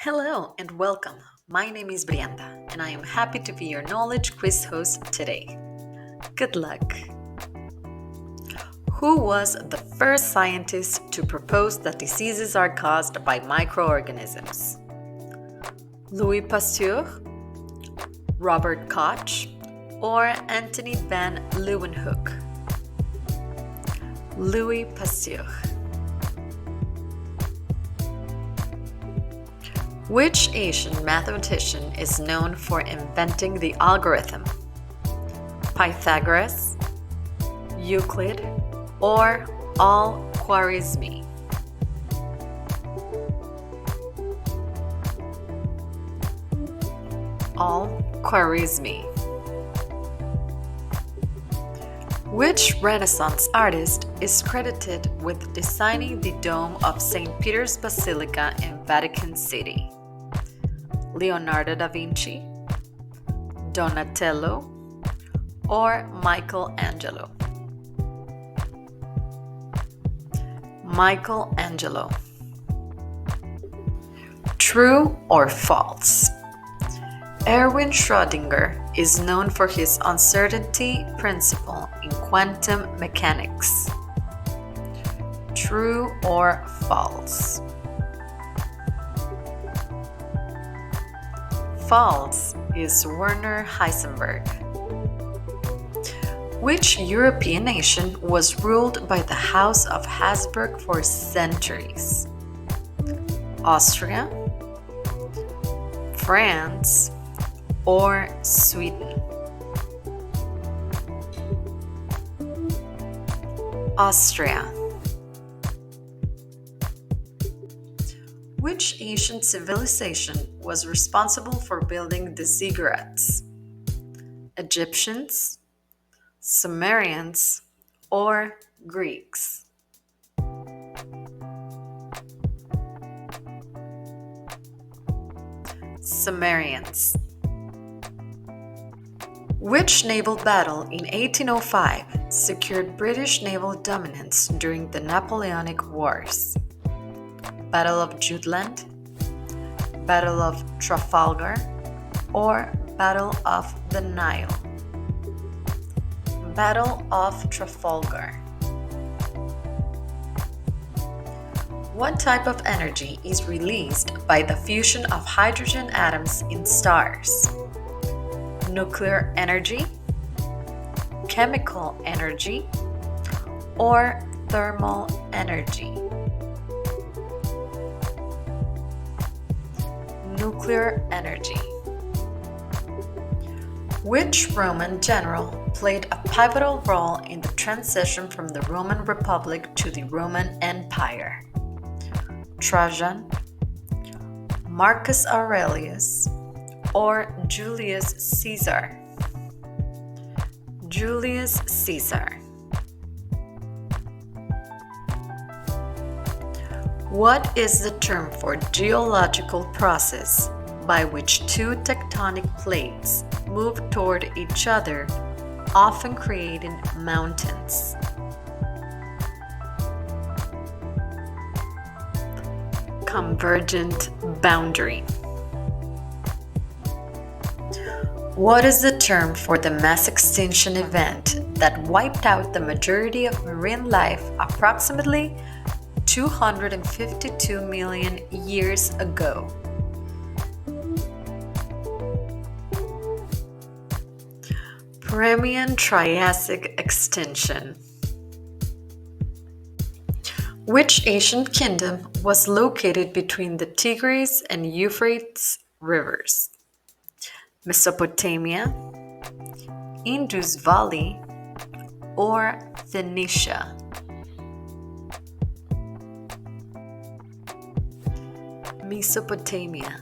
Hello and welcome. My name is Brianda, and I am happy to be your knowledge quiz host today. Good luck. Who was the first scientist to propose that diseases are caused by microorganisms? Louis Pasteur, Robert Koch, or Anthony van Leeuwenhoek? Louis Pasteur. Which Asian mathematician is known for inventing the algorithm? Pythagoras, Euclid, or Al-Khwarizmi? Al-Khwarizmi. Which Renaissance artist is credited with designing the dome of St. Peter's Basilica in Vatican City? Leonardo da Vinci, Donatello, or Michelangelo? Michelangelo. True or false? Erwin Schrödinger is known for his uncertainty principle in quantum mechanics. True or false? False is Werner Heisenberg. Which European nation was ruled by the House of Habsburg for centuries? Austria, France, or Sweden? Austria. Which ancient civilization was responsible for building the ziggurats? Egyptians, Sumerians, or Greeks? Sumerians. Which naval battle in 1805 secured British naval dominance during the Napoleonic Wars? Battle of Jutland, Battle of Trafalgar, or Battle of the Nile? Battle of Trafalgar. What type of energy is released by the fusion of hydrogen atoms in stars? Nuclear energy, chemical energy, or thermal energy? Nuclear energy. Which Roman general played a pivotal role in the transition from the Roman Republic to the Roman Empire? Trajan, Marcus Aurelius, or Julius Caesar? Julius Caesar. What is the term for geological process by which two tectonic plates move toward each other, often creating mountains? Convergent boundary. What is the term for the mass extinction event that wiped out the majority of marine life approximately 252 million years ago? Permian-Triassic extinction. Which ancient kingdom was located between the Tigris and Euphrates rivers? Mesopotamia, Indus Valley, or Phoenicia? Mesopotamia.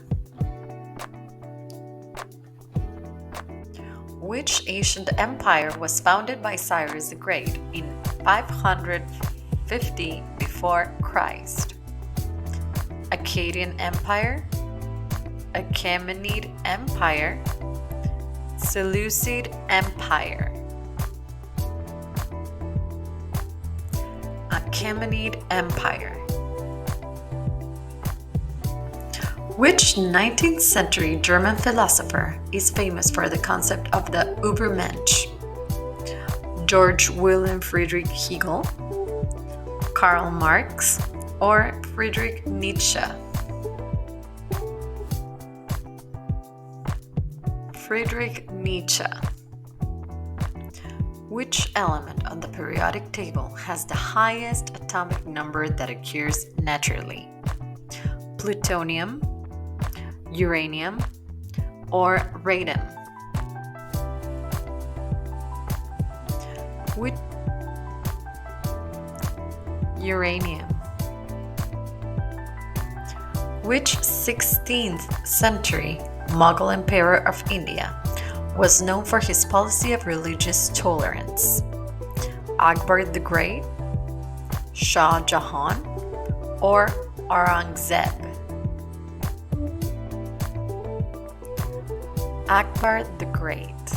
Which ancient empire was founded by Cyrus the Great in 550 before Christ? Akkadian Empire, Achaemenid Empire, Seleucid Empire? Achaemenid Empire. Which 19th century German philosopher is famous for the concept of the Übermensch? George William Friedrich Hegel, Karl Marx, or Friedrich Nietzsche? Friedrich Nietzsche. Which element on the periodic table has the highest atomic number that occurs naturally? Plutonium, uranium, or radium? Which uranium. Which 16th century Mughal emperor of India was known for his policy of religious tolerance? Akbar the Great, Shah Jahan, or Aurangzeb? Akbar the Great.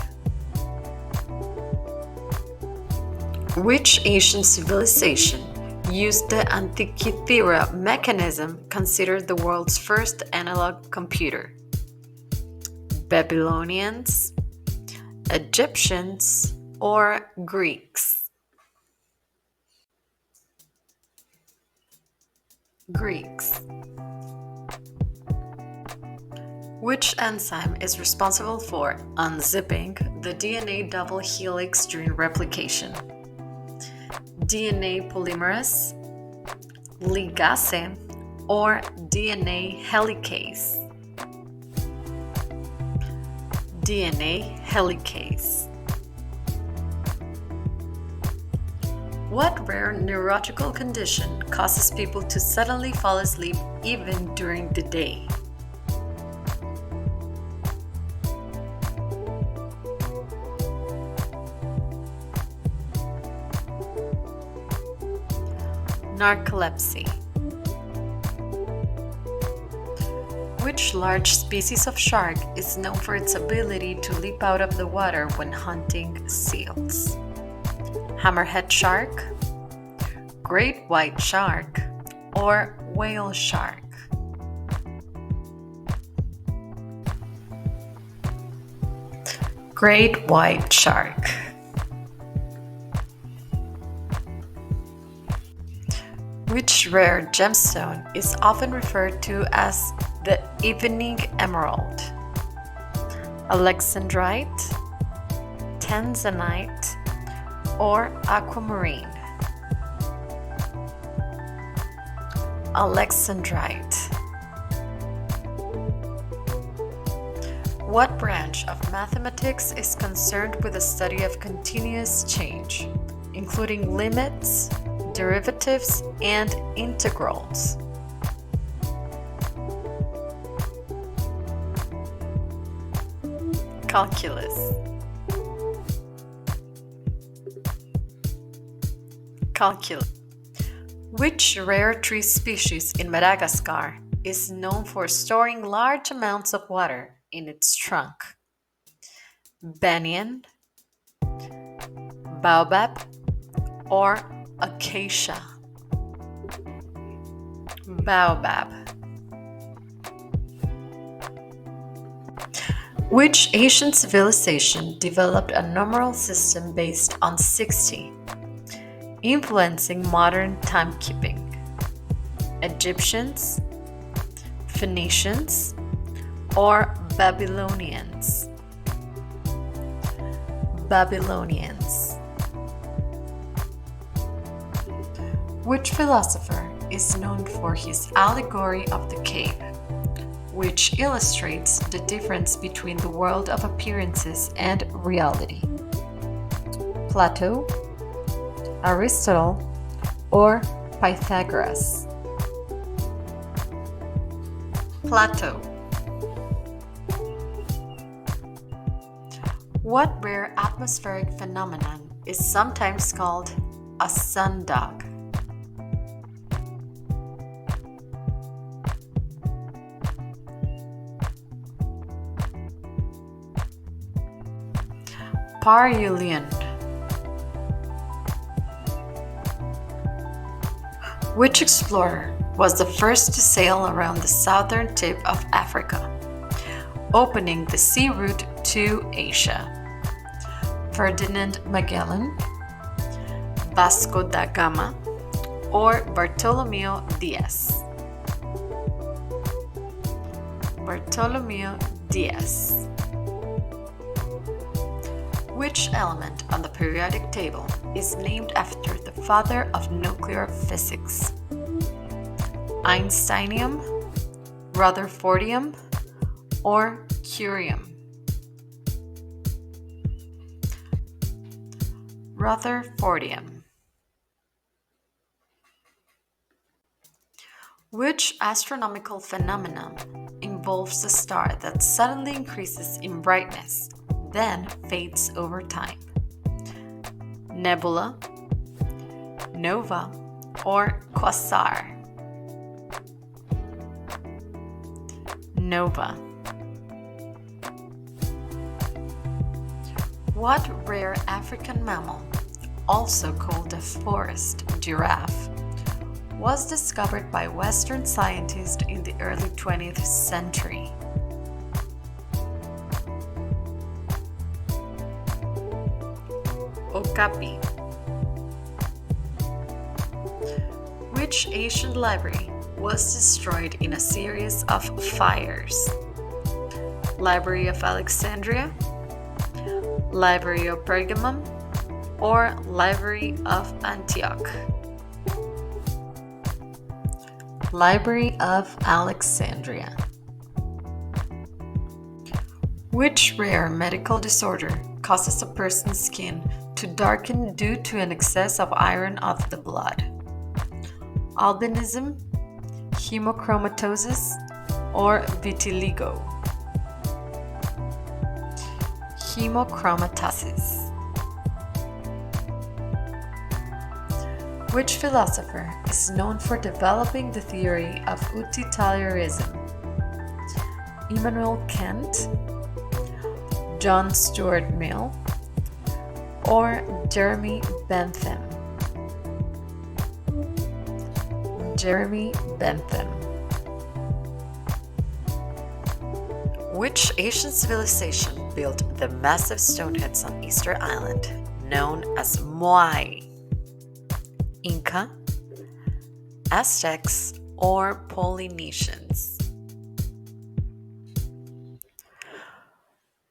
Which ancient civilization used the Antikythera mechanism, considered the world's first analog computer? Babylonians, Egyptians, or Greeks? Greeks. Which enzyme is responsible for unzipping the DNA double helix during replication? DNA polymerase, ligase, or DNA helicase? DNA helicase. What rare neurological condition causes people to suddenly fall asleep even during the day? Narcolepsy. Which large species of shark is known for its ability to leap out of the water when hunting seals? Hammerhead shark, great white shark, or whale shark? Great white shark. Which rare gemstone is often referred to as the evening emerald? Alexandrite, tanzanite, or aquamarine? Alexandrite. What branch of mathematics is concerned with the study of continuous change, including limits, derivatives, and integrals? Calculus. Calculus. Which rare tree species in Madagascar is known for storing large amounts of water in its trunk? Banyan, baobab, or acacia? Baobab. Which ancient civilization developed a numeral system based on 60, influencing modern timekeeping? Egyptians, Phoenicians, or Babylonians? Babylonians. Which philosopher is known for his allegory of the cave, which illustrates the difference between the world of appearances and reality? Plato, Aristotle, or Pythagoras? Plato. What rare atmospheric phenomenon is sometimes called a sundog? Parhelion. Which explorer was the first to sail around the southern tip of Africa, opening the sea route to Asia. Ferdinand Magellan, Vasco da Gama, or Bartolomeo Diaz. Bartolomeo Diaz. Which element on the periodic table is named after the father of nuclear physics? Einsteinium, Rutherfordium, or curium? Rutherfordium. Which astronomical phenomenon involves a star that suddenly increases in brightness, then fades over time? Nebula, nova, or quasar? Nova. What rare African mammal, also called the forest giraffe, was discovered by Western scientists in the early 20th century? Okapi. Which ancient library was destroyed in a series of fires? Library of Alexandria, Library of Pergamum, or Library of Antioch? Library of Alexandria. Which rare medical disorder causes a person's skin to darken due to an excess of iron of the blood? Albinism, hemochromatosis, or vitiligo? Hemochromatosis. Which philosopher is known for developing the theory of utilitarianism? Immanuel Kant, John Stuart Mill, or Jeremy Bentham? Jeremy Bentham. Which Asian civilization built the massive stone heads on Easter Island, known as Moai? Inca, Aztecs, or Polynesians?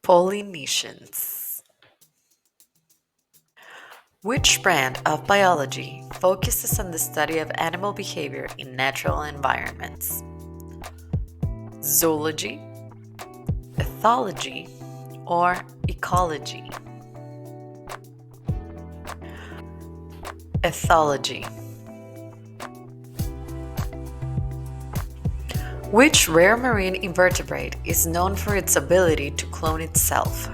Polynesians. Which brand of biology focuses on the study of animal behavior in natural environments? Zoology, ethology, or ecology? Ethology. Which rare marine invertebrate is known for its ability to clone itself,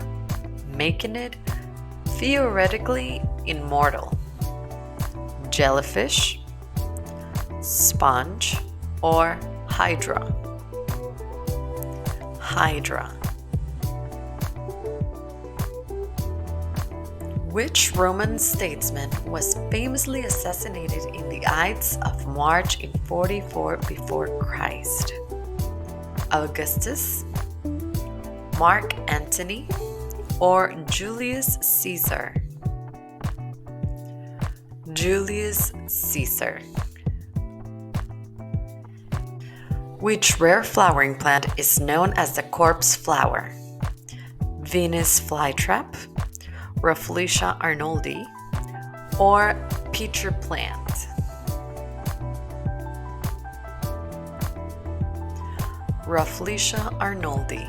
making it theoretically immortal? Jellyfish, sponge, or hydra? Hydra. Which Roman statesman was famously assassinated in the Ides of March in 44 before Christ? Augustus, Mark Antony, or Julius Caesar? Julius Caesar. Which rare flowering plant is known as the corpse flower? Venus flytrap, Rafflesia arnoldi, or Peter plant? Rafflesia arnoldi.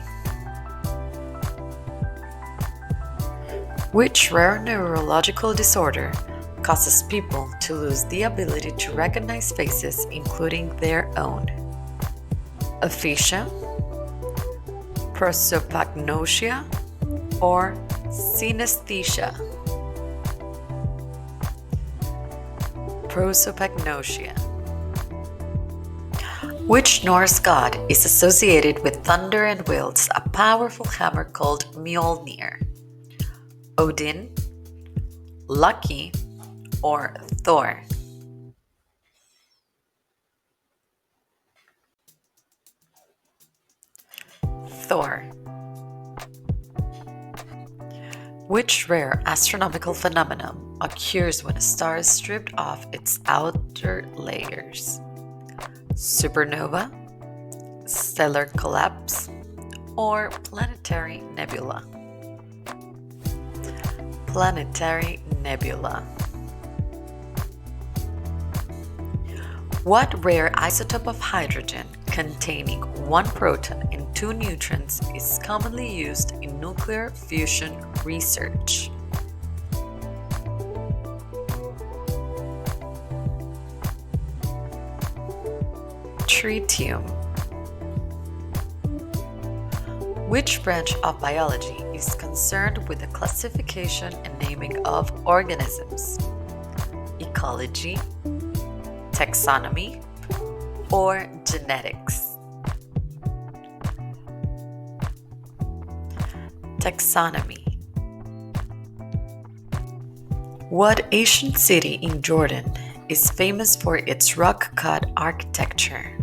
Which rare neurological disorder causes people to lose the ability to recognize faces, including their own? Aphasia, prosopagnosia, or synesthesia? Prosopagnosia. Which Norse god is associated with thunder and wields a powerful hammer called Mjolnir? Odin, Loki, or Thor? Thor? Which rare astronomical phenomenon occurs when a star is stripped off its outer layers? Supernova, stellar collapse, or planetary nebula? Planetary nebula. What rare isotope of hydrogen containing one proton and two neutrons is commonly used in nuclear fusion research? Tritium. Which branch of biology is concerned with the classification and naming of organisms? Ecology, taxonomy, or genetics? Taxonomy. What ancient city in Jordan is famous for its rock-cut architecture?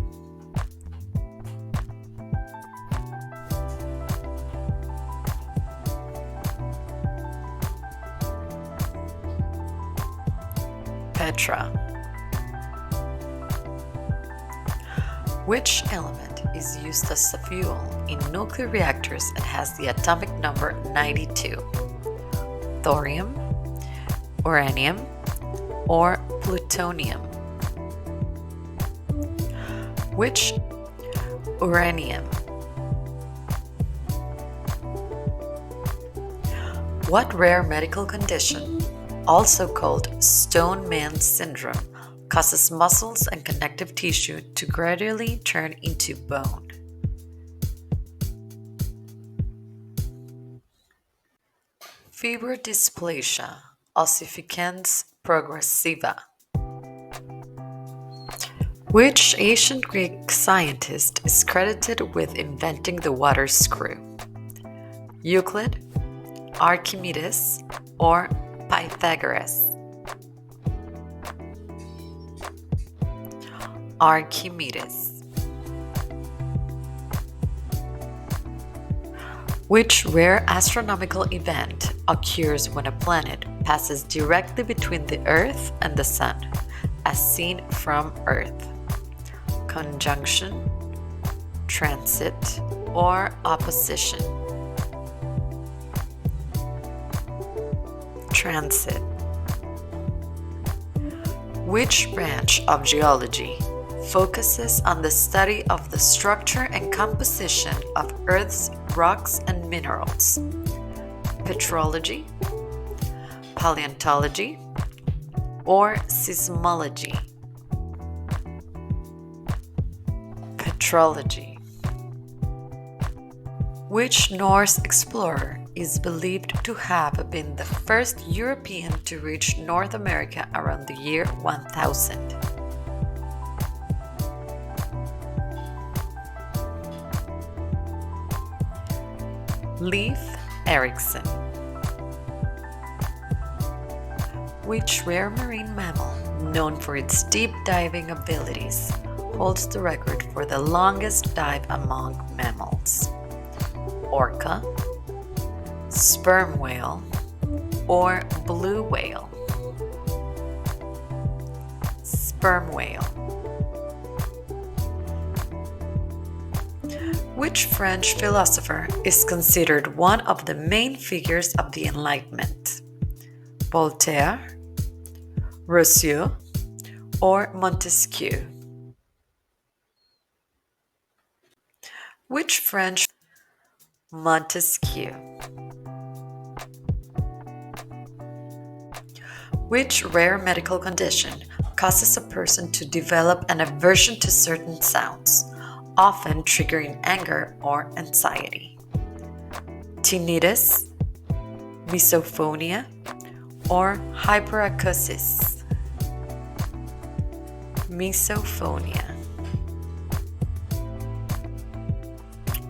Petra. Which element is used as a fuel in nuclear reactors and has the atomic number 92? Thorium, uranium, or plutonium? Which uranium? What rare medical condition, also called stone man syndrome, causes muscles and connective tissue to gradually turn into bone? Fibrodysplasia ossificans progressiva. Which ancient Greek scientist is credited with inventing the water screw? Euclid, Archimedes, or Pythagoras? Archimedes. Which rare astronomical event occurs when a planet passes directly between the Earth and the Sun, as seen from Earth? Conjunction, transit, or opposition? Transit. Which branch of geology focuses on the study of the structure and composition of Earth's rocks and minerals? Petrology, paleontology, or seismology? Petrology. Which Norse explorer is believed to have been the first European to reach North America around the year 1000? Leif Erikson. Which rare marine mammal, known for its deep diving abilities, holds the record for the longest dive among mammals? Orca, sperm whale, or blue whale? Sperm whale. Which French philosopher is considered one of the main figures of the Enlightenment? Voltaire, Rousseau, or Montesquieu? Which French? Montesquieu. Which rare medical condition causes a person to develop an aversion to certain sounds, often triggering anger or anxiety? Tinnitus, misophonia, or hyperacusis? Misophonia.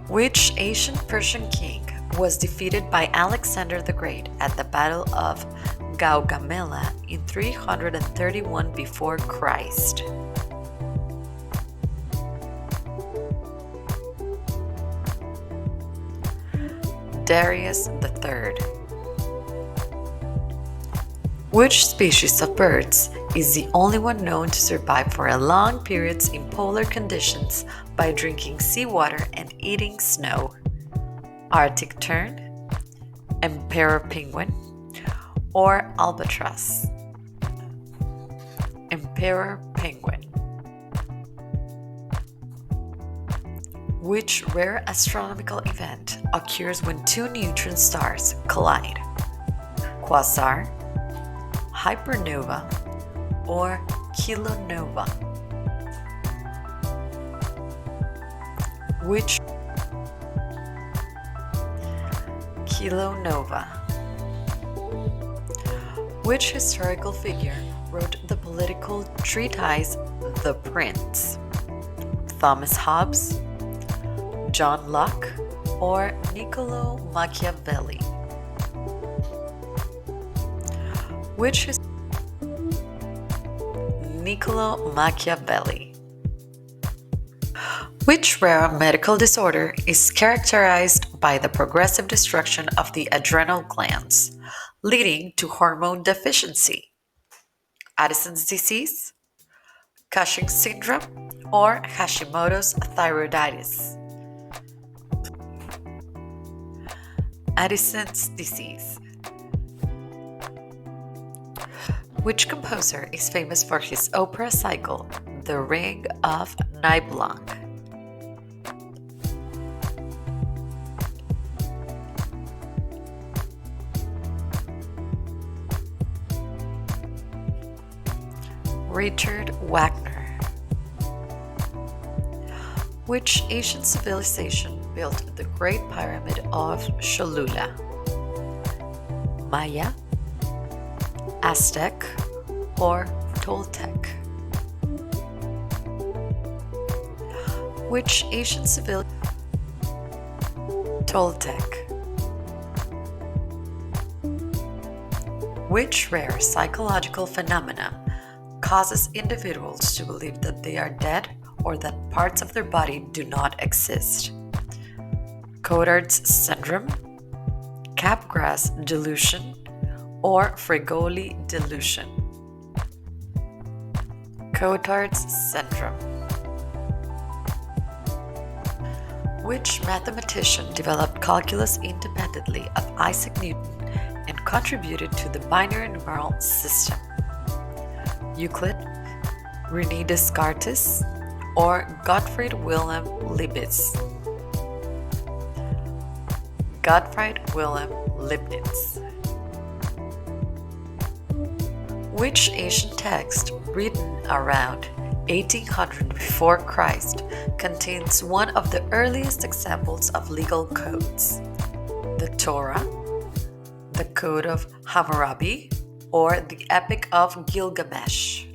Which ancient Persian king was defeated by Alexander the Great at the Battle of Gaugamela in 331 before Christ? Darius III. Which species of birds is the only one known to survive for long periods in polar conditions by drinking seawater and eating snow? Arctic tern, emperor penguin, or albatross? Emperor penguin. Which rare astronomical event occurs when two neutron stars collide? Quasar, hypernova, or kilonova? Which kilonova? Which historical figure wrote the political treatise The Prince? Thomas Hobbes, John Locke, or Niccolo Machiavelli? Which is Niccolo Machiavelli? Which rare medical disorder is characterized by the progressive destruction of the adrenal glands, leading to hormone deficiency? Addison's disease, Cushing's syndrome, or Hashimoto's thyroiditis? Addison's disease. Which composer is famous for his opera cycle, The Ring of Nibelung? Richard Wagner. Which ancient civilization built the Great Pyramid of Cholula? Maya, Aztec, or Toltec? Which ancient civilization? Toltec. Which rare psychological phenomenon causes individuals to believe that they are dead or that parts of their body do not exist? Cotard's syndrome, Capgras delusion, or Fregoli delusion? Cotard's syndrome. Which mathematician developed calculus independently of Isaac Newton and contributed to the binary numeral system? Euclid, René Descartes, or Gottfried Wilhelm Leibniz? Gottfried Wilhelm Leibniz. Which ancient text written around 1800 before Christ contains one of the earliest examples of legal codes? The Torah, the Code of Hammurabi, or the Epic of Gilgamesh?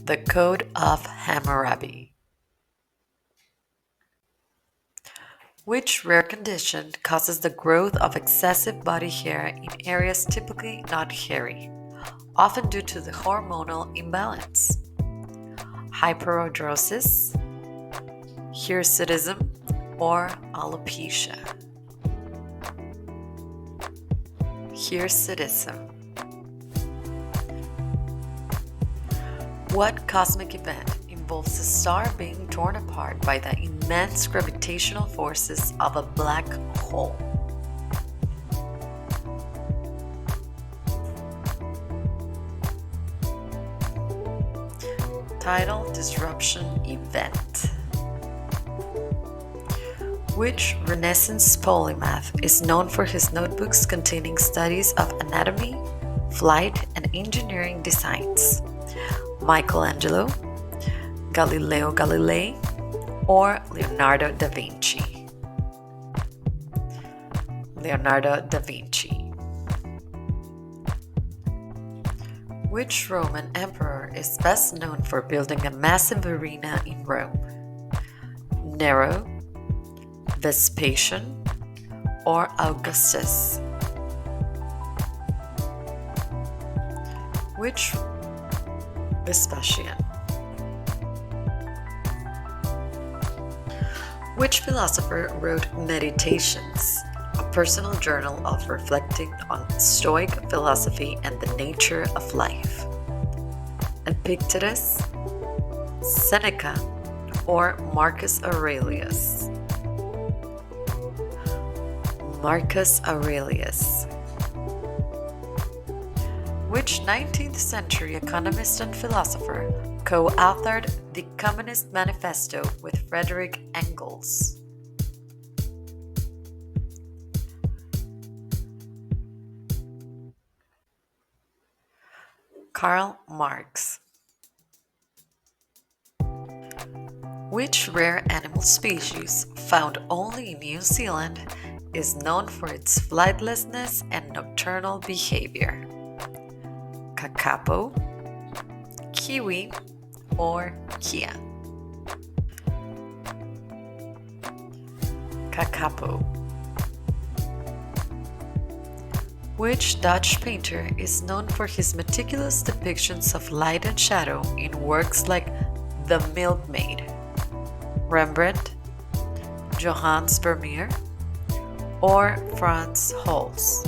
The Code of Hammurabi. Which rare condition causes the growth of excessive body hair in areas typically not hairy, often due to the hormonal imbalance? Hyperodrosis, hirsutism, or alopecia? Hirsutism. What cosmic event involves a star being torn apart by the immense gravitational forces of a black hole? Tidal disruption event. Which Renaissance polymath is known for his notebooks containing studies of anatomy, flight, and engineering designs? Michelangelo, Galileo Galilei, or Leonardo da Vinci? Leonardo da Vinci. Which Roman emperor is best known for building a massive arena in Rome? Nero, Vespasian, or Augustus? Which Vespasian. Which philosopher wrote Meditations, a personal journal of reflecting on Stoic philosophy and the nature of life? Epictetus, Seneca, or Marcus Aurelius? Marcus Aurelius. Which 19th century economist and philosopher co authored the Communist Manifesto with Frederick Engels? Karl Marx. Which rare animal species, found only in New Zealand, is known for its flightlessness and nocturnal behavior? Kakapo, kiwi, or kia? Kakapo. Which Dutch painter is known for his meticulous depictions of light and shadow in works like The Milkmaid? Rembrandt, Johannes Vermeer, or Frans Hals?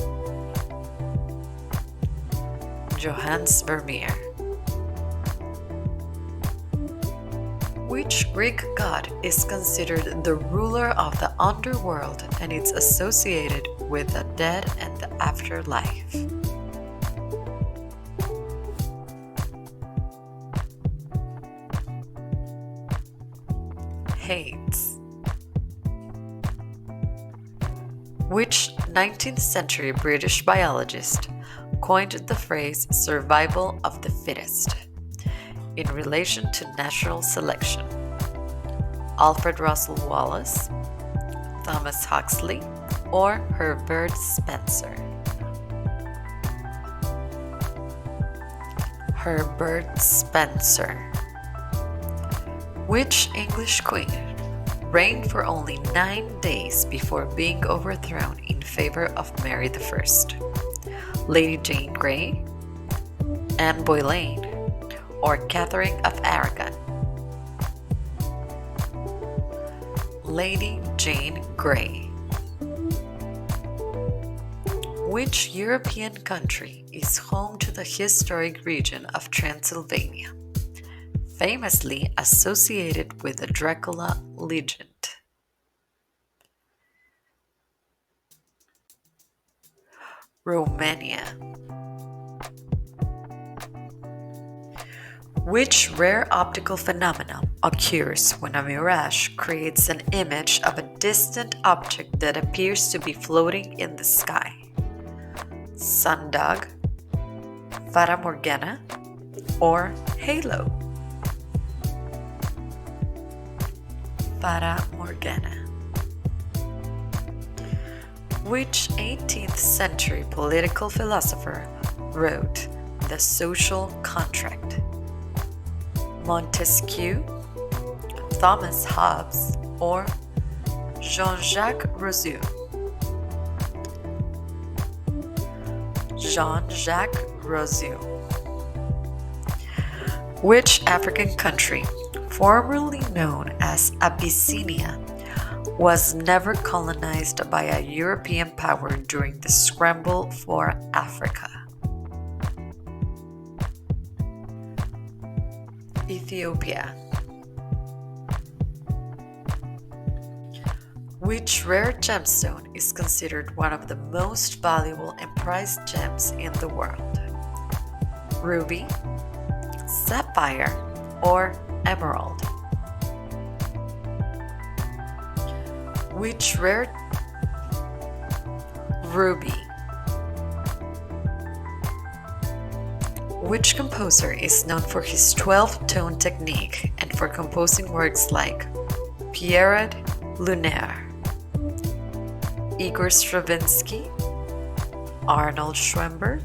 Johannes Vermeer. Which Greek god is considered the ruler of the underworld and is associated with the dead and the afterlife? Hades. Which 19th century British biologist coined the phrase survival of the fittest in relation to natural selection? Alfred Russel Wallace, Thomas Huxley, or Herbert Spencer? Herbert Spencer. Which English queen reigned for only 9 days before being overthrown in favor of Mary I? Lady Jane Grey, Anne Boleyn, or Catherine of Aragon? Lady Jane Grey. Which European country is home to the historic region of Transylvania, famously associated with the Dracula legend? Romania. Which rare optical phenomenon occurs when a mirage creates an image of a distant object that appears to be floating in the sky? Sundog, Fata Morgana, or halo? Fata Morgana. Which 18th century political philosopher wrote The Social Contract? Montesquieu, Thomas Hobbes, or Jean-Jacques Rousseau? Jean-Jacques Rousseau. Which African country, formerly known as Abyssinia, was never colonized by a European power during the scramble for Africa? Ethiopia. Which rare gemstone is considered one of the most valuable and prized gems in the world? Ruby, sapphire, or emerald? Which rare ruby? Which composer is known for his 12-tone technique and for composing works like Pierrot Lunaire, Igor Stravinsky, Arnold Schoenberg,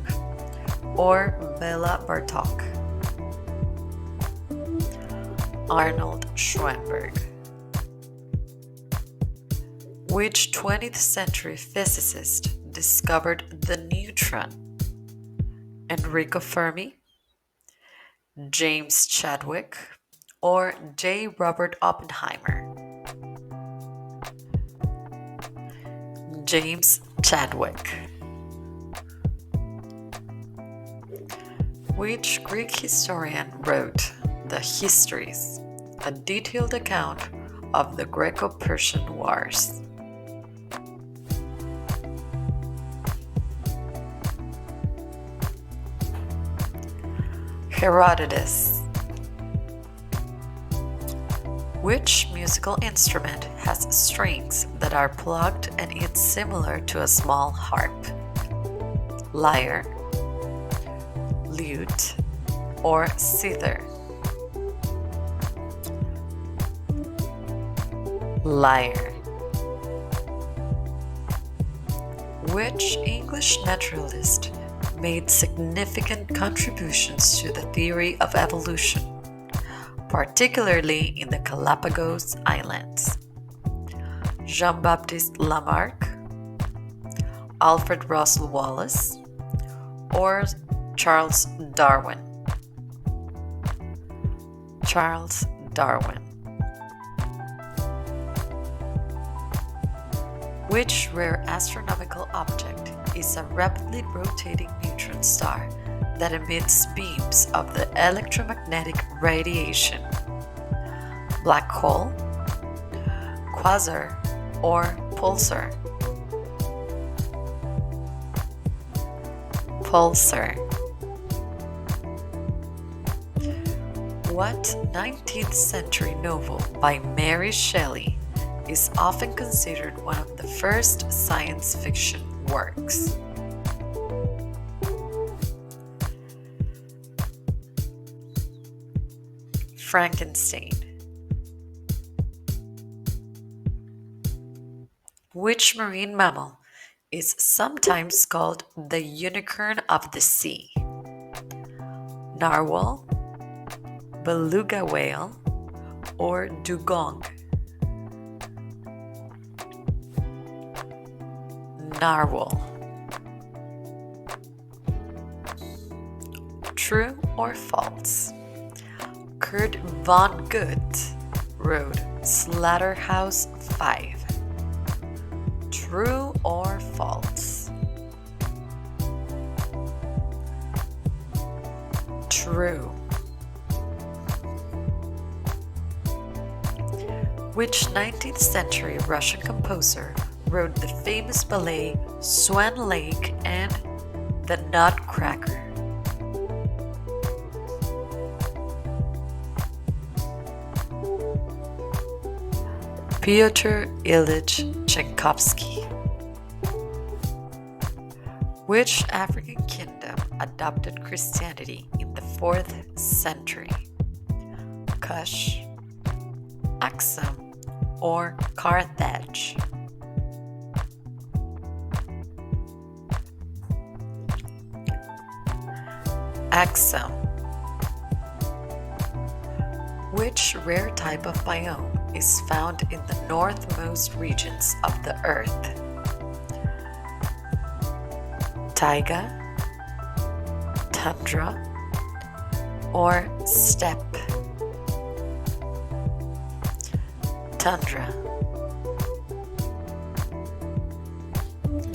or Bela Bartok? Arnold Schoenberg. Which 20th century physicist discovered the neutron? Enrico Fermi, James Chadwick, or J. Robert Oppenheimer? James Chadwick. Which Greek historian wrote the Histories, a detailed account of the Greco-Persian Wars? Herodotus. Which musical instrument has strings that are plucked and is similar to a small harp? Lyre, lute, or zither? Lyre. Which English naturalist made significant contributions to the theory of evolution, particularly in the Galapagos Islands? Jean-Baptiste Lamarck, Alfred Russel Wallace, or Charles Darwin? Charles Darwin. Which rare astronomical object is a rapidly rotating neutron star that emits beams of the electromagnetic radiation? Black hole, quasar, or pulsar? Pulsar. What 19th century novel by Mary Shelley is often considered one of the first science fiction works? Frankenstein. Which marine mammal is sometimes called the unicorn of the sea? Narwhal, beluga whale, or dugong? Narwhal. True or false? Kurt Vonnegut wrote Slaughterhouse-Five. True or false? True. Which 19th century Russian composer wrote the famous ballet Swan Lake and The Nutcracker? Pyotr Ilyich Tchaikovsky. Which African kingdom adopted Christianity in the 4th century? Kush, Aksum, or Carthage? Aksum. Which rare type of biome is found in the northmost regions of the Earth? Taiga, tundra, or steppe? Tundra.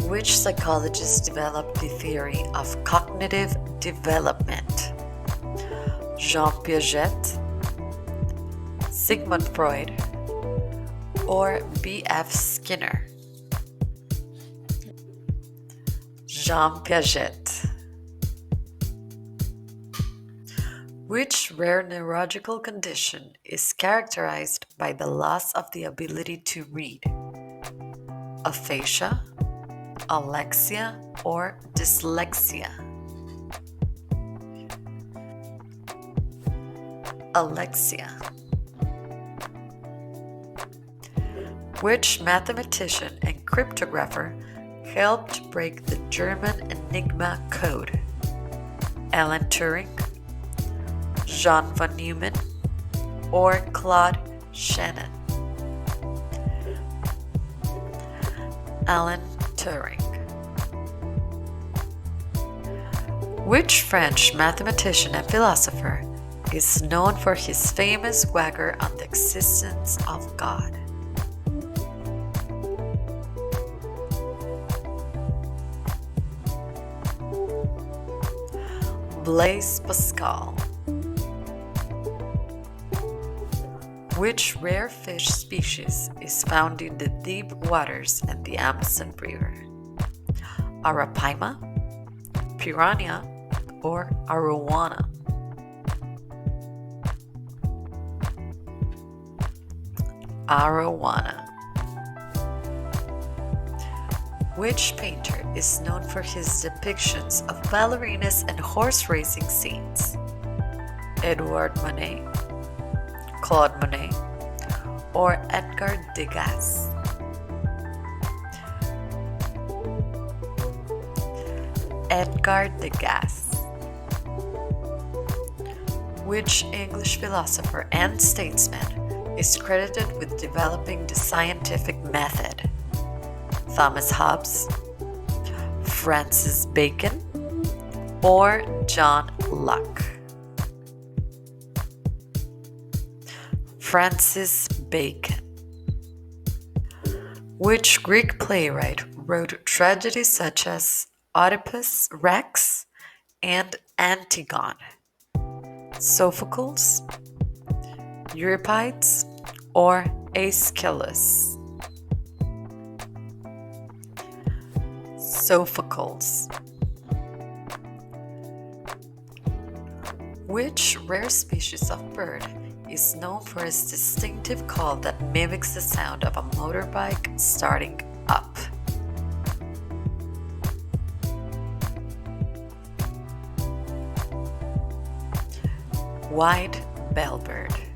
Which psychologist developed the theory of cognitive development? Jean Piaget, Sigmund Freud, or B.F. Skinner? Jean Piaget. Which rare neurological condition is characterized by the loss of the ability to read? Aphasia, alexia, or dyslexia? Alexia. Which mathematician and cryptographer helped break the German Enigma code? Alan Turing, John von Neumann, or Claude Shannon? Alan Turing. Which French mathematician and philosopher is known for his famous wager on the existence of God? Blaise Pascal. Which rare fish species is found in the deep waters and the Amazon River? Arapaima, piranha, or arowana? Arowana. Which painter is known for his depictions of ballerinas and horse racing scenes? Edouard Manet, Claude Monet, or Edgar Degas? Edgar Degas. Which English philosopher and statesman is credited with developing the scientific method? Thomas Hobbes, Francis Bacon, or John Locke? Francis Bacon. Which Greek playwright wrote tragedies such as Oedipus Rex and Antigone? Sophocles, Euripides, or Aeschylus? Sophocles. Which rare species of bird is known for its distinctive call that mimics the sound of a motorbike starting up? White bellbird.